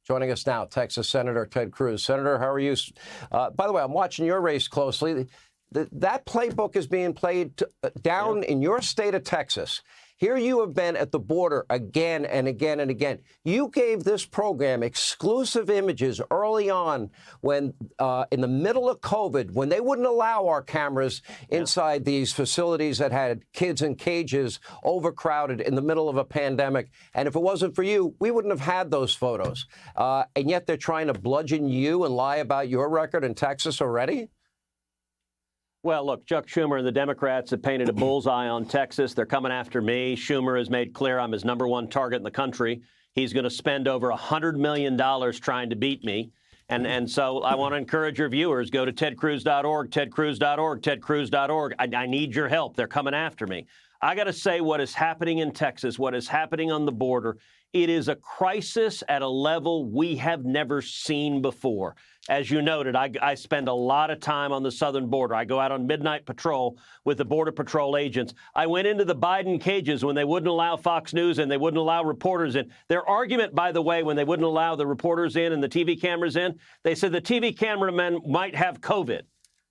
Joining us now, Texas Senator Ted Cruz. Senator, how are you? By the way, I'm watching your race closely. That playbook is being played down in your state of Texas. Here you have been at the border again and again and again. You gave this program exclusive images early on when, in the middle of COVID, when they wouldn't allow our cameras inside these facilities that had kids in cages, overcrowded in the middle of a pandemic. And if it wasn't for you, we wouldn't have had those photos. And yet they're trying to bludgeon you and lie about your record in Texas already? Well, look, Chuck Schumer and the Democrats have painted a bullseye on Texas. They're coming after me. Schumer has made clear I'm his #1 target in the country. He's going to spend over $100 million trying to beat me. And so I want to encourage your viewers, go to tedcruz.org, tedcruz.org, tedcruz.org. I need your help. They're coming after me. I got to say what is happening in Texas, what is happening on the border, it is a crisis at a level we have never seen before. As you noted, I spend a lot of time on the southern border. I go out on midnight patrol with the Border Patrol agents. I went into the Biden cages when they wouldn't allow Fox News in. They wouldn't allow reporters in. Their argument, by the way, when they wouldn't allow the reporters in and the TV cameras in, they said the TV cameramen might have COVID.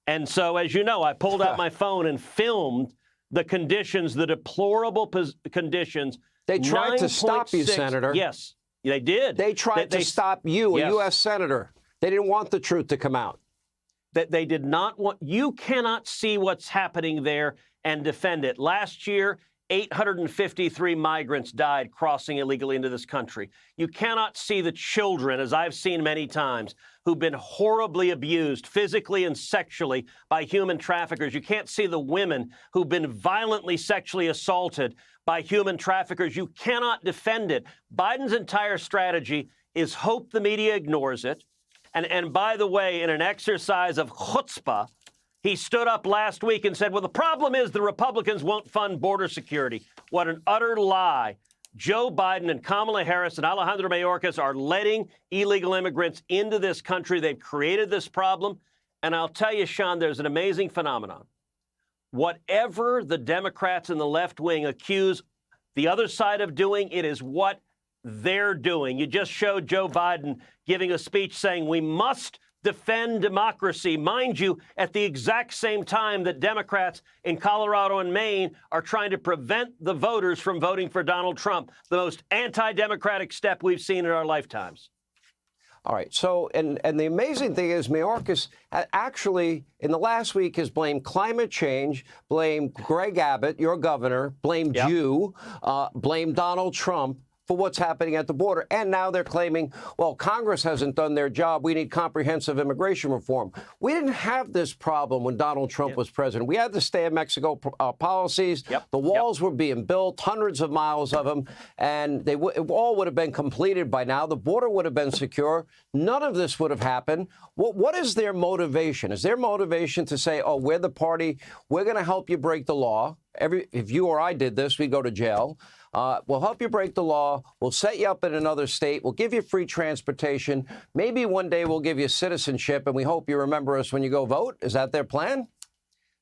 And so, as you know, I pulled out my phone and filmed the conditions, the deplorable conditions. They tried to stop you, Senator. Yes, they did. They tried to stop you, a U.S. Senator. They didn't want the truth to come out. That they did not want. You cannot see what's happening there and defend it. Last year, 853 migrants died crossing illegally into this country. You cannot see the children, as I've seen many times, who've been horribly abused physically and sexually by human traffickers. You can't see the women who've been violently sexually assaulted by human traffickers. You cannot defend it. Biden's entire strategy is hope the media ignores it. And by the way, in an exercise of chutzpah, he stood up last week and said, well, the problem is the Republicans won't fund border security. What an utter lie. Joe Biden and Kamala Harris and Alejandro Mayorkas are letting illegal immigrants into this country. They've created this problem. And I'll tell you, Sean, there's an amazing phenomenon. Whatever the Democrats and the left wing accuse the other side of doing, it is what they're doing. You just showed Joe Biden giving a speech saying we must defend democracy. Mind you, at the exact same time that Democrats in Colorado and Maine are trying to prevent the voters from voting for Donald Trump, the most anti-democratic step we've seen in our lifetimes. All right. So, and the amazing thing is Mayorkas actually in the last week has blamed climate change, blamed Greg Abbott, your governor, blamed you, blamed Donald Trump for what's happening at the border. And now they're claiming, well, Congress hasn't done their job. We need comprehensive immigration reform. We didn't have this problem when Donald Trump was president. We had the Stay in Mexico policies. The walls were being built, hundreds of miles of them, and it all would have been completed by now. The border would have been secure. None of this would have happened. What is their motivation? Is their motivation to say, oh, we're the party, we're going to help you break the law? If you or I did this, we go to jail. We'll help you break the law. We'll set you up in another state. We'll give you free transportation. Maybe one day we'll give you citizenship, and we hope you remember us when you go vote. Is that their plan?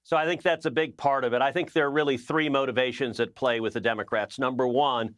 So I think that's a big part of it. I think there are really three motivations at play with the Democrats. Number one,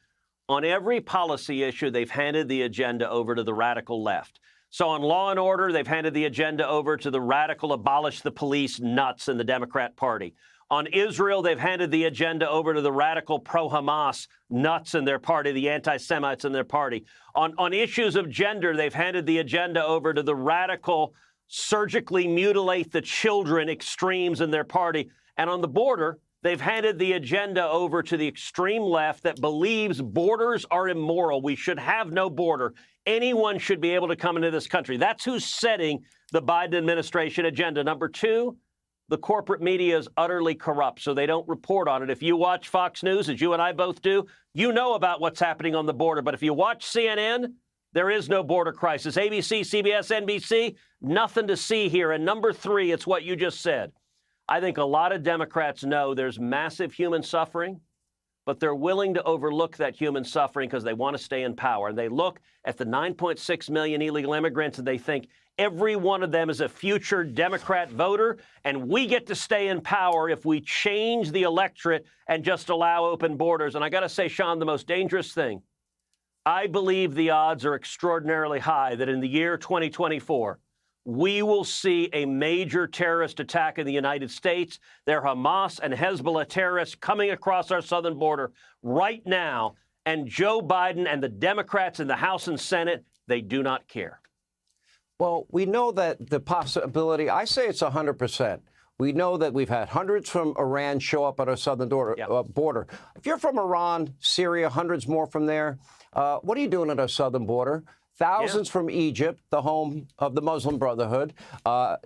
on every policy issue, they've handed the agenda over to the radical left. So on law and order, they've handed the agenda over to the radical abolish the police nuts in the Democrat Party. On Israel, they've handed the agenda over to the radical pro-Hamas nuts in their party, the anti-Semites in their party. On issues of gender, they've handed the agenda over to the radical surgically mutilate the children extremes in their party. And on the border, they've handed the agenda over to the extreme left that believes borders are immoral. We should have no border. Anyone should be able to come into this country. That's who's setting the Biden administration agenda. Number two, the corporate media is utterly corrupt, so they don't report on it. If you watch Fox News, as you and I both do, you know about what's happening on the border. But if you watch CNN, there is no border crisis. ABC, CBS, NBC, nothing to see here. And number three, it's what you just said. I think a lot of Democrats know there's massive human suffering, but they're willing to overlook that human suffering because they want to stay in power. And they look at the 9.6 million illegal immigrants and they think every one of them is a future Democrat voter, and we get to stay in power if we change the electorate and just allow open borders. And I got to say, Sean, the most dangerous thing, I believe the odds are extraordinarily high that in the year 2024, we will see a major terrorist attack in the United States. There are Hamas and Hezbollah terrorists coming across our southern border right now. And Joe Biden and the Democrats in the House and Senate, they do not care. Well, we know that the possibility, I say it's 100%. We know that we've had hundreds from Iran show up at our southern border. If you're from Iran, Syria, hundreds more from there, what are you doing at our southern border? Thousands from Egypt, the home of the Muslim Brotherhood,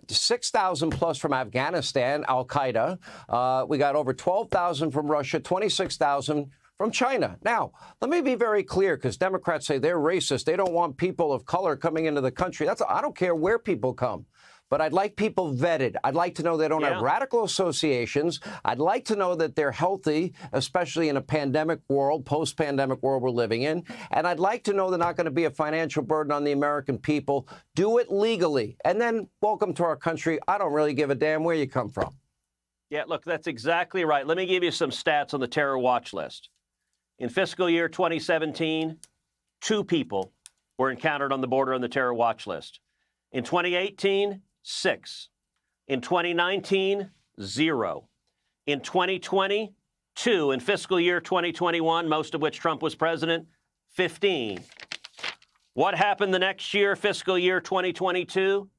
6,000 plus from Afghanistan, Al-Qaeda. We got over 12,000 from Russia, 26,000 from China. Now, let me be very clear, because Democrats say they're racist. They don't want people of color coming into the country. I don't care where people come. But I'd like people vetted. I'd like to know they don't have radical associations. I'd like to know that they're healthy, especially in a pandemic world, post-pandemic world we're living in. And I'd like to know they're not going to be a financial burden on the American people. Do it legally. And then welcome to our country. I don't really give a damn where you come from. Yeah, look, that's exactly right. Let me give you some stats on the terror watch list. In fiscal year 2017, 2 people were encountered on the border on the terror watch list. In 2018, 6. In 2019, 0. In 2020, 2. In fiscal year 2021, most of which Trump was president, 15. What happened the next year, fiscal year 2022?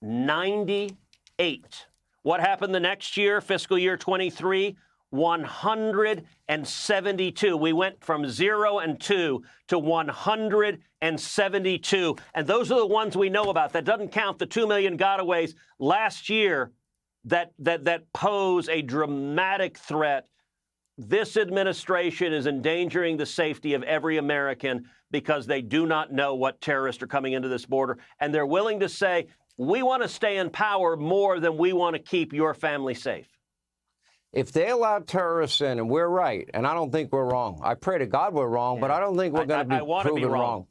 98. What happened the next year, fiscal year 23? 172. We went from 0 and 2 to 172. And those are the ones we know about. That doesn't count the 2 million gotaways last year that pose a dramatic threat. This administration is endangering the safety of every American because they do not know what terrorists are coming into this border. And they're willing to say, we want to stay in power more than we want to keep your family safe. If they allow terrorists in, and we're right, and I don't think we're wrong. I pray to God we're wrong, but I don't think we're going to be proven wrong.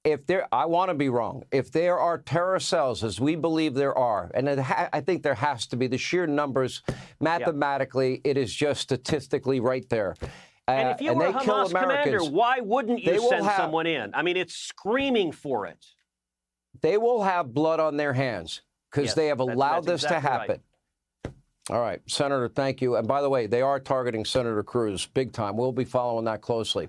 I want to be wrong. If there are terrorist cells, as we believe there are, and I think there has to be, the sheer numbers, mathematically, it is just statistically right there. And if you were a Hamas commander, why wouldn't you send someone in? I mean, it's screaming for it. They will have blood on their hands because they have allowed this to happen. Right. All right, Senator, thank you. And by the way, they are targeting Senator Cruz big time. We'll be following that closely.